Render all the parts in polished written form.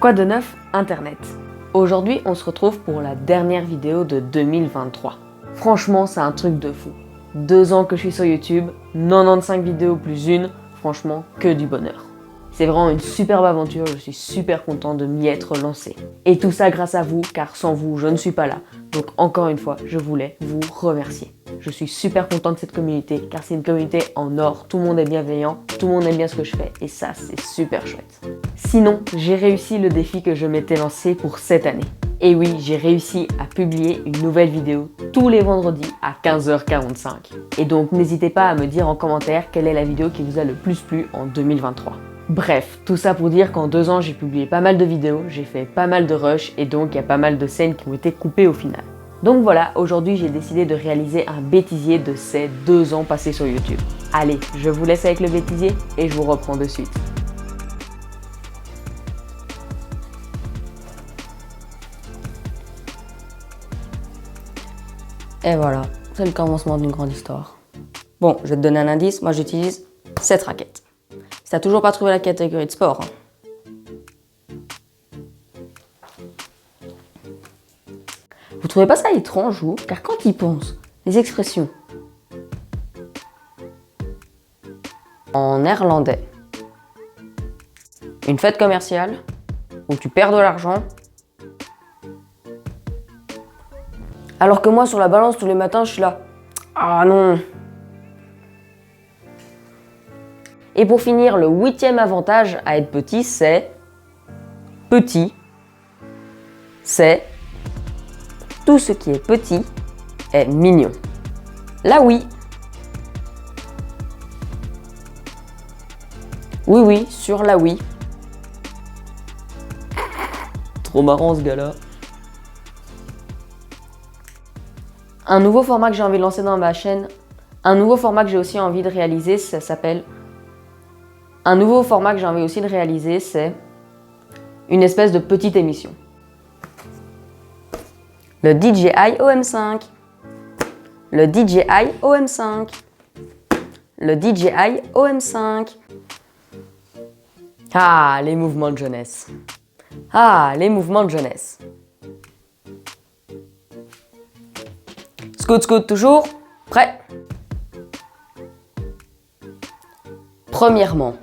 Quoi de neuf Internet? Aujourd'hui, on se retrouve pour la dernière vidéo de 2023. Franchement, c'est un truc de fou. 2 ans que je suis sur YouTube, 95 vidéos plus une, franchement, que du bonheur. C'est vraiment une superbe aventure, je suis super content de m'y être lancé. Et tout ça grâce à vous, car sans vous, je ne suis pas là. Donc encore une fois, je voulais vous remercier. Je suis super content de cette communauté, car c'est une communauté en or, tout le monde est bienveillant, tout le monde aime bien ce que je fais, et ça, c'est super chouette. Sinon, j'ai réussi le défi que je m'étais lancé pour cette année. Et oui, j'ai réussi à publier une nouvelle vidéo tous les vendredis à 15h45. Et donc, n'hésitez pas à me dire en commentaire quelle est la vidéo qui vous a le plus plu en 2023. Bref, tout ça pour dire qu'en 2 ans, j'ai publié pas mal de vidéos, j'ai fait pas mal de rushs et donc il y a pas mal de scènes qui ont été coupées au final. Donc voilà, aujourd'hui j'ai décidé de réaliser un bêtisier de ces 2 ans passés sur YouTube. Allez, je vous laisse avec le bêtisier et je vous reprends de suite. Et voilà, c'est le commencement d'une grande histoire. Bon, je vais te donner un indice, moi j'utilise cette raquette. Si t'as toujours pas trouvé la catégorie de sport, Vous trouvez pas ça étrange, vous? Car quand ils pensent, les expressions en néerlandais, une fête commerciale où tu perds de l'argent, alors que moi sur la balance tous les matins je suis là, ah non. Et pour finir, le 8e avantage à être petit, c'est petit, c'est tout ce qui est petit est mignon. Là oui. Oui, oui, sur la oui. Trop marrant ce gars-là. Un nouveau format que j'ai envie de lancer dans ma chaîne, un nouveau format que j'ai aussi envie de réaliser, ça s'appelle... Un nouveau format que j'ai envie aussi de réaliser, c'est une espèce de petite émission. Le DJI OM5. Le DJI OM5. Le DJI OM5. Ah, les mouvements de jeunesse. Ah, les mouvements de jeunesse. Scoot, scoot, toujours. Prêt? Premièrement.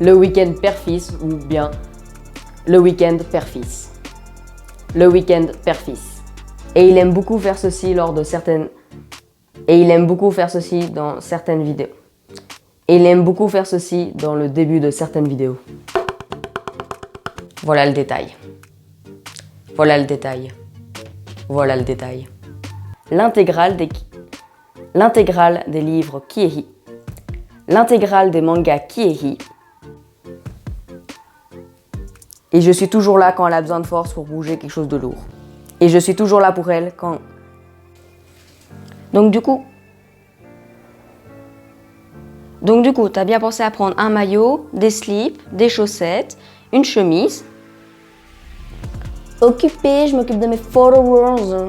Le week-end père-fils ou bien le week-end père-fils. Le week-end père-fils. Et il aime beaucoup faire ceci dans certaines vidéos. Et il aime beaucoup faire ceci dans le début de certaines vidéos. Voilà le détail. Voilà le détail. Voilà le détail. L'intégrale des livres Kiehi. L'intégrale des mangas Kiehi. Et je suis toujours là quand elle a besoin de force pour bouger quelque chose de lourd. Et je suis toujours là pour elle quand... Donc du coup, t'as bien pensé à prendre un maillot, des slips, des chaussettes, une chemise. Occupée, je m'occupe de mes followers.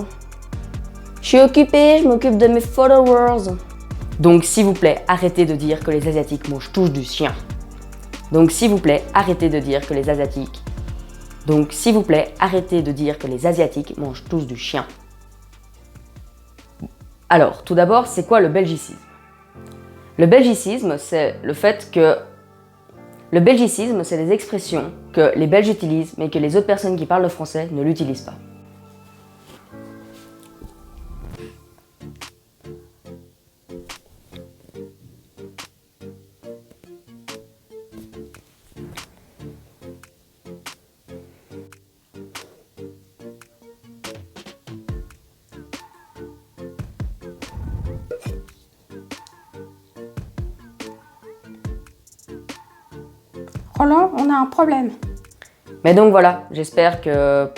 Je suis occupée, je m'occupe de mes followers. Donc s'il vous plaît, arrêtez de dire que les Asiatiques mangent tous du chien. Donc s'il vous plaît, arrêtez de dire que les Asiatiques mangent tous du chien. Alors, tout d'abord, c'est quoi le belgicisme? Le belgicisme, c'est des expressions que les Belges utilisent, mais que les autres personnes qui parlent le français ne l'utilisent pas. Roland, on a un problème. Mais donc voilà, j'espère que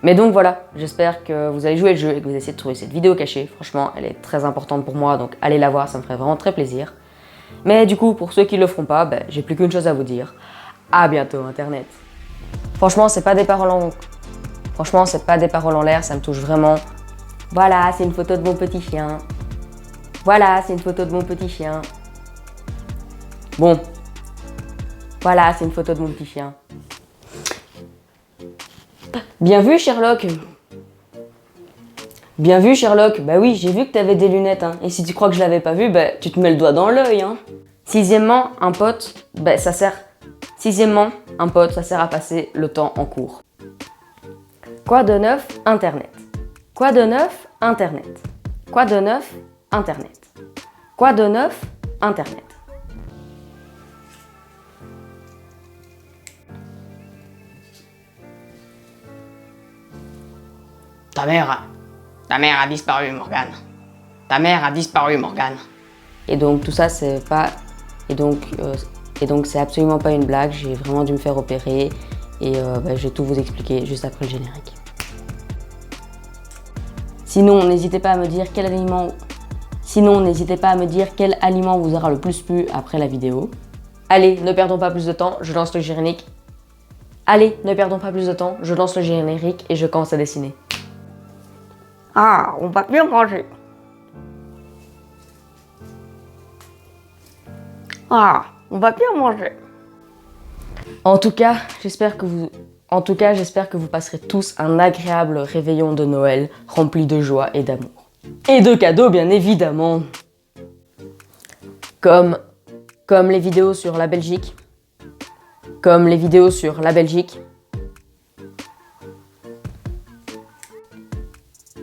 Mais donc voilà, j'espère que vous avez joué le jeu et que vous avez essayé de trouver cette vidéo cachée. Franchement, elle est très importante pour moi, donc allez la voir, ça me ferait vraiment très plaisir. Mais du coup, pour ceux qui le feront pas, j'ai plus qu'une chose à vous dire. À bientôt Internet. Franchement, c'est pas des paroles en l'air, ça me touche vraiment. Voilà, c'est une photo de mon petit chien. Voilà, c'est une photo de mon petit chien. Bon. Voilà, c'est une photo de mon petit chien. Bien vu, Sherlock. Bien vu, Sherlock. Bah oui, j'ai vu que t'avais des lunettes, hein. Et si tu crois que je l'avais pas vu, tu te mets le doigt dans l'œil, hein. Sixièmement, un pote, ça sert à passer le temps en cours. Quoi de neuf, Internet? Quoi de neuf, Internet? Quoi de neuf, Internet? Quoi de neuf, Internet? Ta mère a disparu, Morgane. Ta mère a disparu, Morgane. Et donc tout ça, c'est pas... Et donc c'est absolument pas une blague, j'ai vraiment dû me faire opérer. Et je vais tout vous expliquer juste après le générique. Sinon, n'hésitez pas à me dire quel aliment vous aura le plus plu après la vidéo. Allez, ne perdons pas plus de temps, je lance le générique. Allez, ne perdons pas plus de temps, je lance le générique et je commence à dessiner. Ah, on va bien manger. Ah, on va bien manger. En tout cas, j'espère que vous passerez tous un agréable réveillon de Noël rempli de joie et d'amour. Et de cadeaux, bien évidemment. Comme les vidéos sur la Belgique. Comme les vidéos sur la Belgique.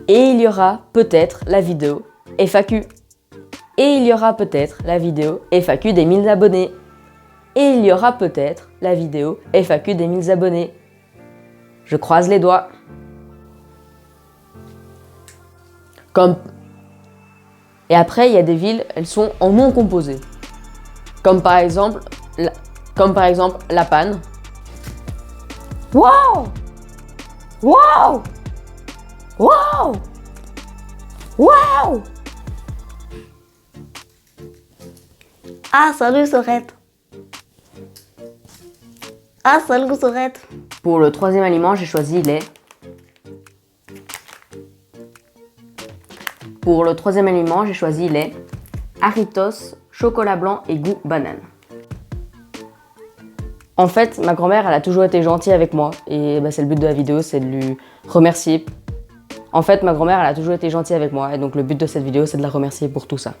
Et il y aura peut-être la vidéo FAQ. Et il y aura peut-être la vidéo FAQ des 1000 abonnés. Et il y aura peut-être la vidéo FAQ des 1000 abonnés. Je croise les doigts. Et après, il y a des villes, elles sont en nom composé. Comme par exemple La Panne. Wow! Wow! Wow! Wow! Ah, salut Sorette. Ah, salut Sorette. Pour le troisième aliment, j'ai choisi les... Pour le troisième aliment, j'ai choisi les Aritos, chocolat blanc et goût banane. En fait, ma grand-mère, elle a toujours été gentille avec moi. Et c'est le but de la vidéo, c'est de lui remercier. En fait, ma grand-mère, elle a toujours été gentille avec moi. Et donc le but de cette vidéo, c'est de la remercier pour tout ça.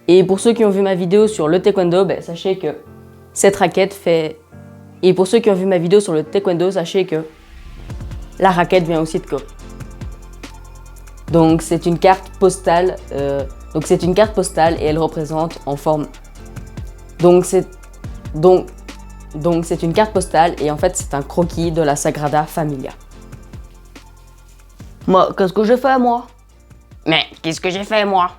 Et pour ceux qui ont vu ma vidéo sur le taekwondo, sachez que cette raquette fait... Et pour ceux qui ont vu ma vidéo sur le taekwondo, sachez que la raquette vient aussi de Corée. Donc c'est une carte postale. Et elle représente en forme. Donc c'est une carte postale et en fait c'est un croquis de la Sagrada Familia. Moi, qu'est-ce que j'ai fait moi? Mais qu'est-ce que j'ai fait moi?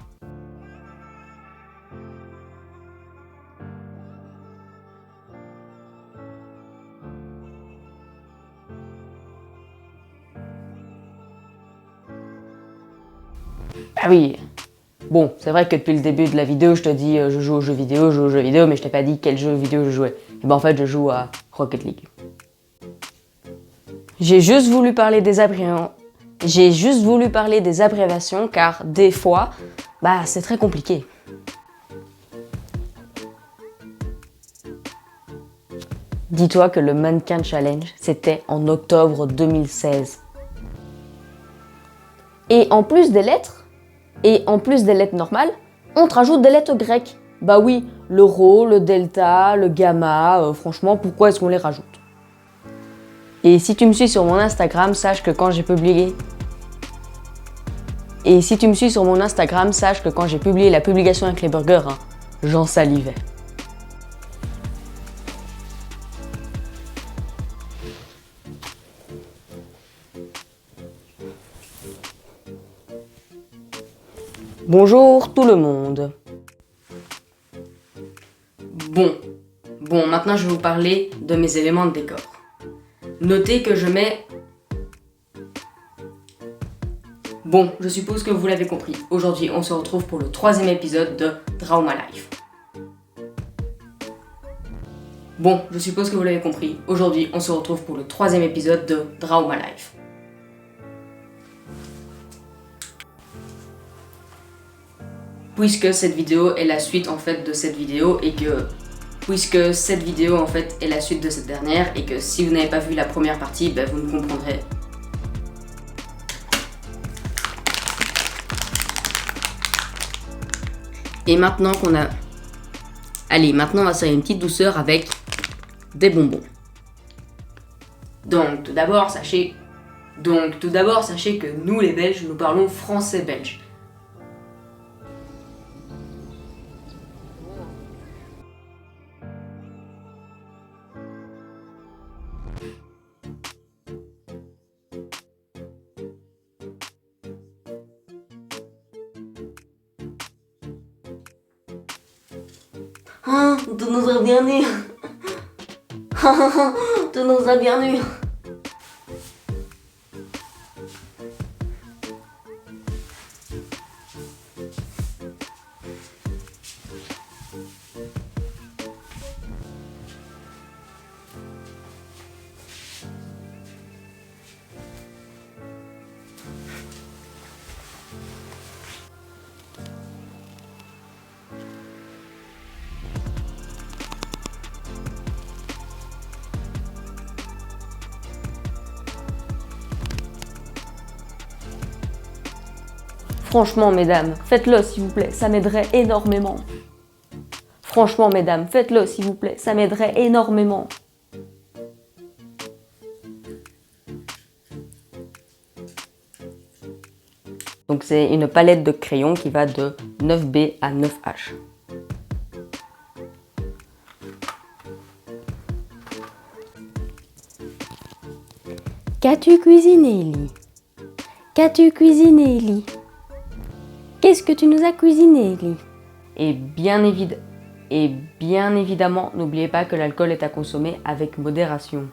Ah oui. Bon, c'est vrai que depuis le début de la vidéo, je te dis je joue aux jeux vidéo, mais je t'ai pas dit quel jeu vidéo je jouais. Et en fait, je joue à Rocket League. J'ai juste voulu parler des abréviations car des fois, c'est très compliqué. Dis-toi que le Mannequin Challenge, c'était en octobre 2016. Et en plus des lettres normales, on te rajoute des lettres grecques. Bah oui, le rho, le delta, le gamma, franchement, pourquoi est-ce qu'on les rajoute? Et si tu me suis sur mon Instagram, sache que quand j'ai publié la publication avec les burgers, j'en salivais. Bonjour tout le monde. Bon, maintenant je vais vous parler de mes éléments de décor. Notez que je mets... Bon, je suppose que vous l'avez compris. Aujourd'hui, on se retrouve pour le 3e épisode de Drauma Life. Bon, je suppose que vous l'avez compris. Aujourd'hui, on se retrouve pour le 3e épisode de Drauma Life. Puisque cette vidéo est la suite en fait de cette vidéo et que... Puisque cette vidéo en fait est la suite de cette dernière et que si vous n'avez pas vu la première partie, ben, vous ne comprendrez. Et maintenant qu'on a... Allez, maintenant on va se faire une petite douceur avec des bonbons. Donc tout d'abord, sachez que nous les Belges, nous parlons français belge. Ah, tu nous as bien eu. Tu nous as bien eu. Franchement, mesdames, faites-le s'il vous plaît, ça m'aiderait énormément. Franchement, mesdames, faites-le s'il vous plaît, ça m'aiderait énormément. Donc c'est une palette de crayons qui va de 9B à 9H. Qu'as-tu cuisiné, Ellie? Qu'as-tu cuisiné, Ellie? Qu'est-ce que tu nous as cuisiné, Ellie? Et bien évidemment, n'oubliez pas que l'alcool est à consommer avec modération.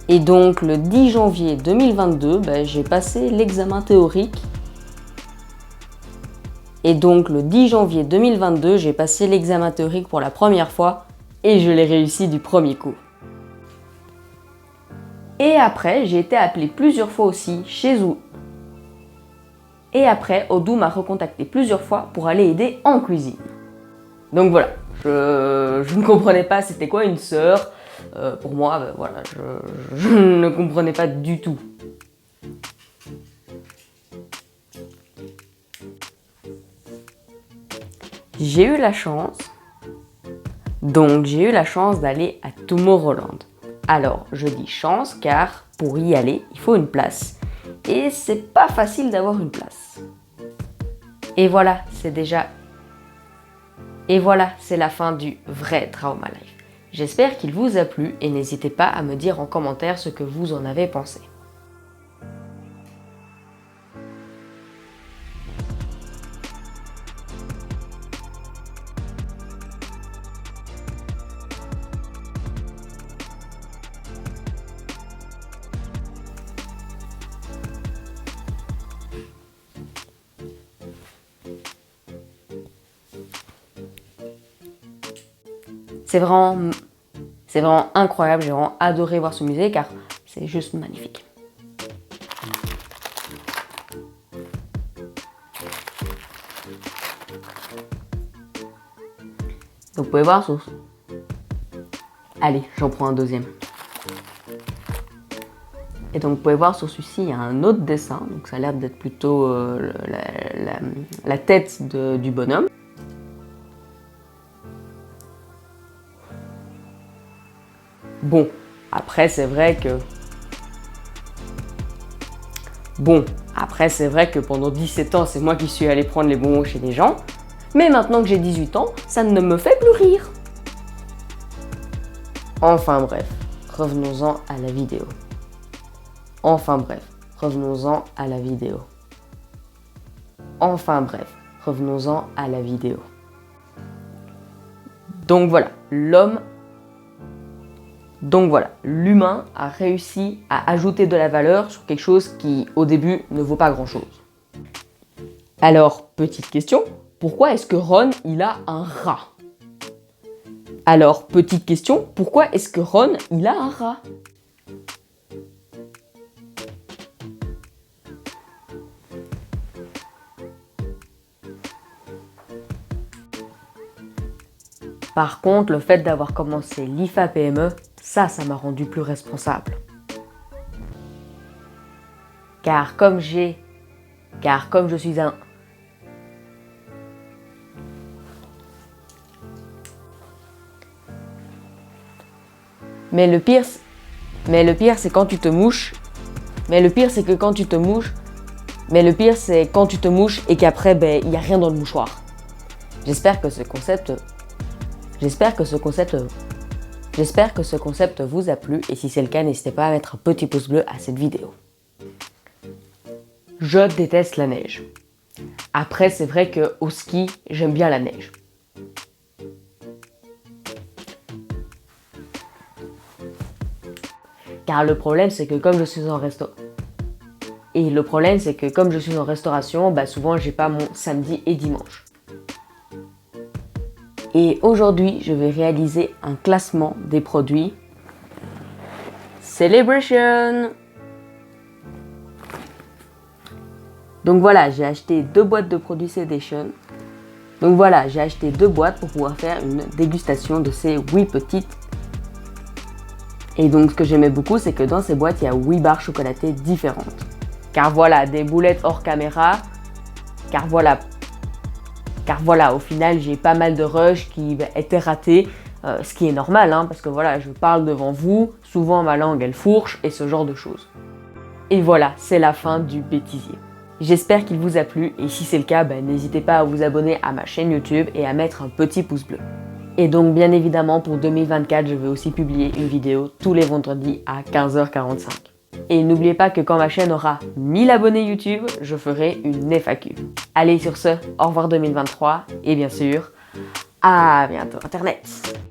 Et donc le 10 janvier 2022, j'ai passé l'examen théorique. Pour la première fois et je l'ai réussi du premier coup. Et après, j'ai été appelée plusieurs fois aussi chez Odoo. Et après, Odoo m'a recontacté plusieurs fois pour aller aider en cuisine. Donc voilà, je ne comprenais pas c'était quoi une sœur. Pour moi, voilà, je ne comprenais pas du tout. J'ai eu la chance d'aller à Tomorrowland. Alors, je dis chance car pour y aller, il faut une place. Et c'est pas facile d'avoir une place. Et voilà, c'est la fin du vrai Drauma Life. J'espère qu'il vous a plu et n'hésitez pas à me dire en commentaire ce que vous en avez pensé. C'est vraiment incroyable, j'ai vraiment adoré voir ce musée car c'est juste magnifique. Donc vous pouvez voir sur... Allez, j'en prends un deuxième. Et donc vous pouvez voir sur celui-ci, il y a un autre dessin, donc ça a l'air d'être plutôt la tête du bonhomme. Bon, après c'est vrai que pendant 17 ans, c'est moi qui suis allée prendre les bonbons chez les gens. Mais maintenant que j'ai 18 ans, ça ne me fait plus rire. Enfin bref, revenons-en à la vidéo. Enfin bref, revenons-en à la vidéo. Enfin bref, revenons-en à la vidéo. Donc voilà, l'humain a réussi à ajouter de la valeur sur quelque chose qui, au début, ne vaut pas grand-chose. Alors, petite question, pourquoi est-ce que Ron, il a un rat? Alors, petite question, pourquoi est-ce que Ron, il a un rat? Par contre, le fait d'avoir commencé l'IFA PME, ça m'a rendu plus responsable. Car comme je suis un... Mais le pire, c'est quand tu te mouches. Mais le pire, c'est quand tu te mouches et qu'après, il n'y a rien dans le mouchoir. J'espère que ce concept vous a plu et si c'est le cas, n'hésitez pas à mettre un petit pouce bleu à cette vidéo. Je déteste la neige. Après, c'est vrai qu'au ski, j'aime bien la neige. Car le problème, c'est que comme je suis en restauration, souvent, j'ai pas mon samedi et dimanche. Et aujourd'hui, je vais réaliser un classement des produits Celebration. Donc voilà, j'ai acheté 2 boîtes de produits Celebration. Donc voilà, j'ai acheté 2 boîtes pour pouvoir faire une dégustation de ces 8 petites. Et donc ce que j'aimais beaucoup, c'est que dans ces boîtes, il y a 8 barres chocolatées différentes. Car voilà, des boulettes hors caméra. Car voilà, au final, j'ai pas mal de rushs qui étaient ratés, ce qui est normal, parce que voilà, je parle devant vous, souvent ma langue elle fourche et ce genre de choses. Et voilà, c'est la fin du bêtisier. J'espère qu'il vous a plu et si c'est le cas, n'hésitez pas à vous abonner à ma chaîne YouTube et à mettre un petit pouce bleu. Et donc bien évidemment pour 2024, je vais aussi publier une vidéo tous les vendredis à 15h45. Et n'oubliez pas que quand ma chaîne aura 1000 abonnés YouTube, je ferai une FAQ. Allez sur ce, au revoir 2023 et bien sûr, à bientôt Internet.